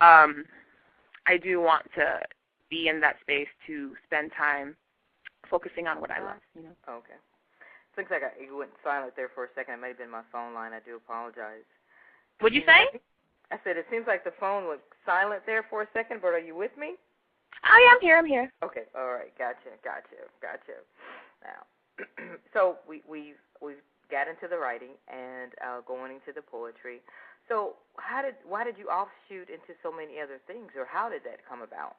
I do want to be in that space to spend time focusing on what I love, you know. Okay. Looks like you went silent there for a second. It may have been my phone line. I do apologize. What'd you say? I said it seems like the phone went silent there for a second, but are you with me? Oh, yeah, I'm here. Okay, all right, gotcha. Now, so we've got into the writing and going into the poetry. So why did you offshoot into so many other things, or how did that come about?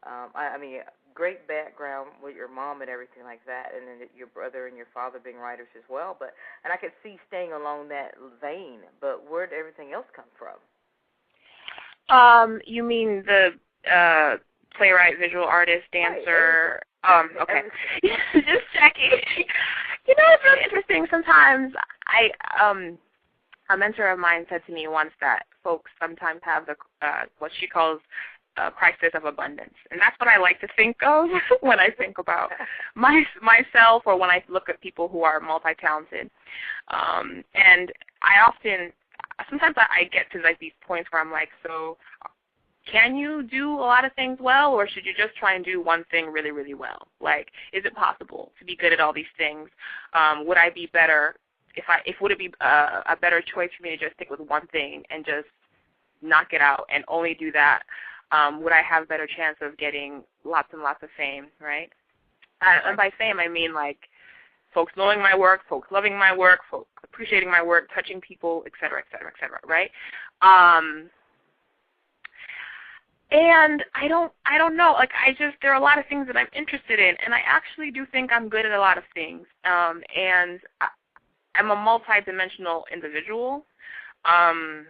I mean, great background with your mom and everything like that, and then your brother and your father being writers as well. And I could see staying along that vein. But where did everything else come from? You mean the playwright, visual artist, dancer? Right, okay. Just checking. You know, it's really interesting. Sometimes a mentor of mine said to me once that folks sometimes have the what she calls crisis of abundance, and that's what I like to think of when I think about myself, or when I look at people who are multi-talented. And sometimes I get to like these points where I'm like, so can you do a lot of things well, or should you just try and do one thing really, really well? Like, is it possible to be good at all these things? Would I be better would it be a better choice for me to just stick with one thing and just knock it out and only do that? Would I have a better chance of getting lots and lots of fame, right? And by fame, I mean like folks knowing my work, folks loving my work, folks appreciating my work, touching people, et cetera, right? And I don't know. Like, there are a lot of things that I'm interested in, and I actually do think I'm good at a lot of things. And I'm a multi-dimensional individual, and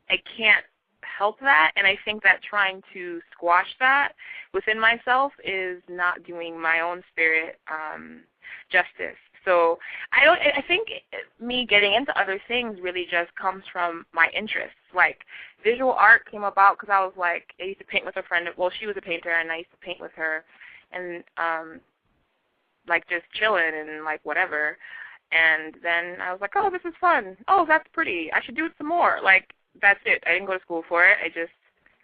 I can't help that, and I think that trying to squash that within myself is not doing my own spirit justice. So I think me getting into other things really just comes from my interests. Like, visual art came about because I was like, I used to paint with a friend. Well, she was a painter, and I used to paint with her, and like just chilling and like whatever. And then I was like, oh, this is fun. Oh, that's pretty. I should do it some more. Like, that's it. I didn't go to school for it. I just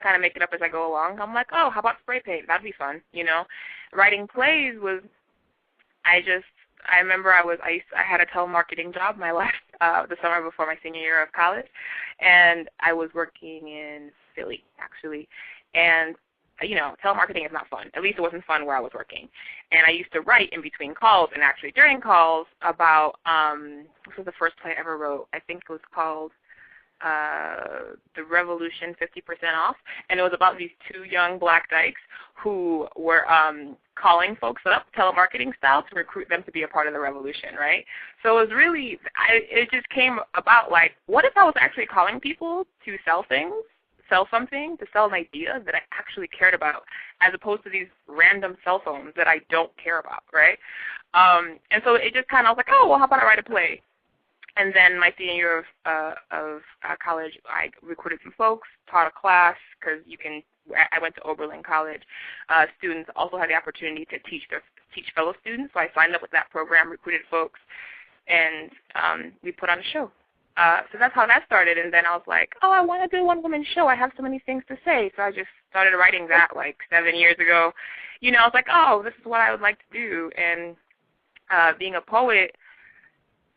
kind of make it up as I go along. I'm like, oh, how about spray paint? That'd be fun, you know. Writing plays was, I remember I had a telemarketing job the summer before my senior year of college, and I was working in Philly, actually. And, you know, telemarketing is not fun. At least it wasn't fun where I was working. And I used to write in between calls, and actually during calls about, this was the first play I ever wrote. I think it was called The Revolution 50% Off, and it was about these two young black dykes who were calling folks up, telemarketing style, to recruit them to be a part of the revolution, right? So it was really, it just came about like, what if I was actually calling people to sell things, sell something, to sell an idea that I actually cared about, as opposed to these random cell phones that I don't care about, right? And so it just kind of, I was like, oh, well, how about I write a play? And then my senior year of college, I recruited some folks, taught a class, because I went to Oberlin College. Students also had the opportunity to teach fellow students, so I signed up with that program, recruited folks, and we put on a show. So that's how that started, and then I was like, oh, I want to do a one-woman show. I have so many things to say, so I just started writing that like 7 years ago. You know, I was like, oh, this is what I would like to do, and being a poet,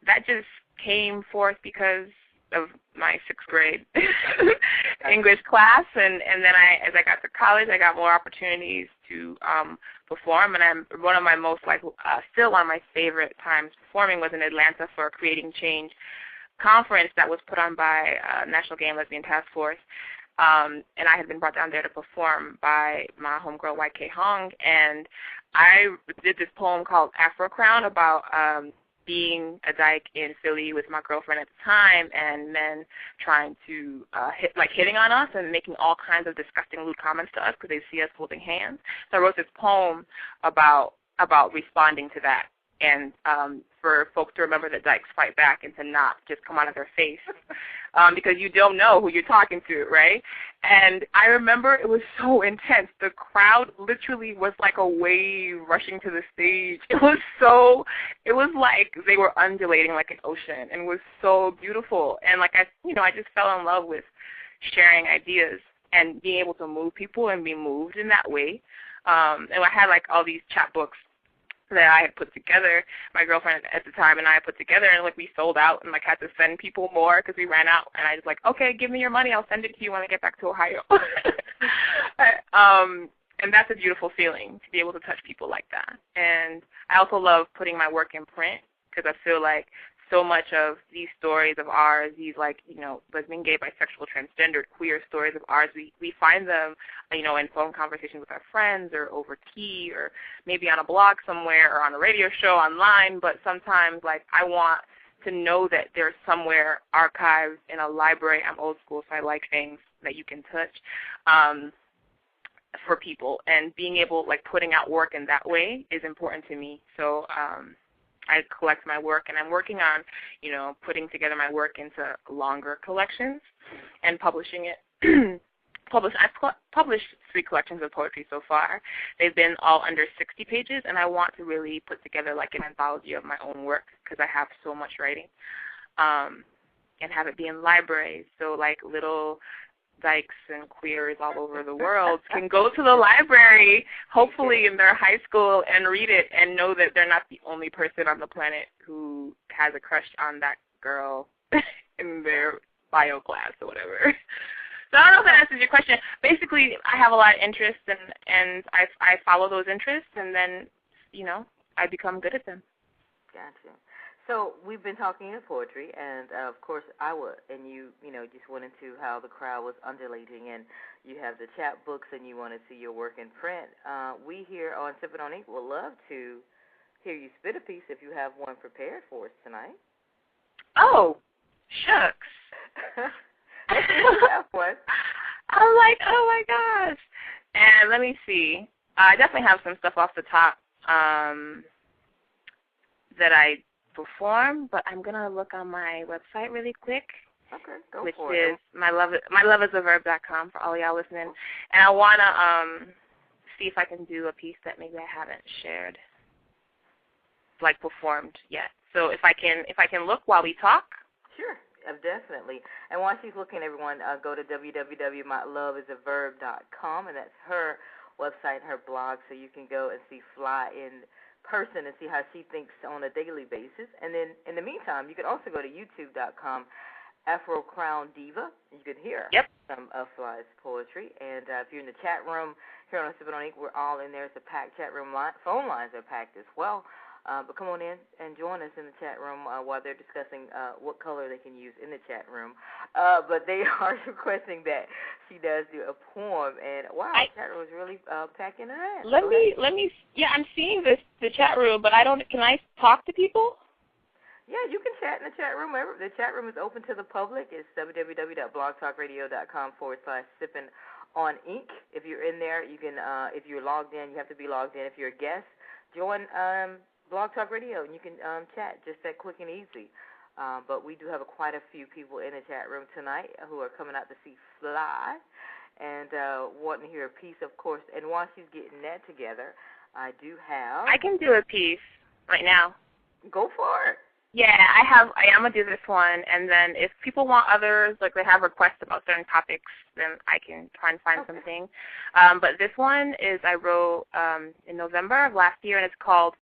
that just came forth because of my 6th grade English class, and then as I got to college, I got more opportunities to perform, and I'm one of my most still one of my favorite times performing was in Atlanta for a Creating Change conference that was put on by National Gay and Lesbian Task Force, and I had been brought down there to perform by my homegirl YK Hong, and I did this poem called Afro Crown about being a dyke in Philly with my girlfriend at the time, and men trying to hitting on us and making all kinds of disgusting lewd comments to us because they see us holding hands. So I wrote this poem about responding to that, and for folks to remember that dykes fight back and to not just come out of their face because you don't know who you're talking to, right? And I remember it was so intense. The crowd literally was like a wave rushing to the stage. It was like they were undulating like an ocean, and it was so beautiful. And like I just fell in love with sharing ideas and being able to move people and be moved in that way. And I had like all these chapbooks that I had put together, my girlfriend at the time and I put together, and like we sold out and like had to send people more because we ran out. And I was like, okay, give me your money, I'll send it to you when I get back to Ohio. And that's a beautiful feeling to be able to touch people like that. And I also love putting my work in print because I feel like so much of these stories of ours, these like, lesbian, gay, bisexual, transgendered, queer stories of ours, we find them, in phone conversations with our friends or over tea or maybe on a blog somewhere or on a radio show online, but sometimes like I want to know that they're somewhere archived in a library. I'm old school, so I like things that you can touch for people, and being able, like putting out work in that way is important to me. So I collect my work, and I'm working on, putting together my work into longer collections and publishing it. I've published 3 collections of poetry so far. They've been all under 60 pages, and I want to really put together like an anthology of my own work because I have so much writing, and have it be in libraries. So like little dykes and queers all over the world can go to the library, hopefully in their high school, and read it and know that they're not the only person on the planet who has a crush on that girl in their bio class or whatever. So I don't know if that answers your question. Basically, I have a lot of interests, and I follow those interests, and then, I become good at them. Gotcha. So we've been talking in poetry, and of course and you just went into how the crowd was undulating, and you have the chapbooks, and you want to see your work in print. We here on Sippin On Ink would love to hear you spit a piece if you have one prepared for us tonight. Oh, shucks. You have one. I'm like, oh my gosh. And let me see. I definitely have some stuff off the top that I perform, but I'm going to look on my website really quick. Okay, go which for is it. myloveisaverb.com for all y'all listening. And I want to see if I can do a piece that maybe I haven't shared, like performed yet. So if I can look while we talk. Sure, definitely. And while she's looking, everyone, go to www.myloveisaverb.com, and that's her website, her blog, so you can go and see Fly in person and see how she thinks on a daily basis. And then in the meantime, you can also go to youtube.com, Afro Crown Diva. You can hear some of Fly's poetry. And if you're in the chat room here on Sippin On Ink, we're all in there. It's a packed chat room. Phone lines are packed as well. But come on in and join us in the chat room while they're discussing what color they can use in the chat room. But they are requesting that she does do a poem. And wow, the chat room is really packing her ass. Let me. I'm seeing the chat room, but can I talk to people? Yeah, you can chat in the chat room. The chat room is open to the public. It's www.blogtalkradio.com/Sippin On Ink. If you're in there, you can. If you're logged in, you have to be logged in. If you're a guest, join Blog Talk Radio, and you can chat just that quick and easy. But we do have quite a few people in the chat room tonight who are coming out to see Fly and wanting to hear a piece, of course. And while she's getting that together, I can do a piece right now. Go for it. Yeah, I am going to do this one, and then if people want others, like they have requests about certain topics, then I can try and find something. But this one I wrote in November of last year, and it's called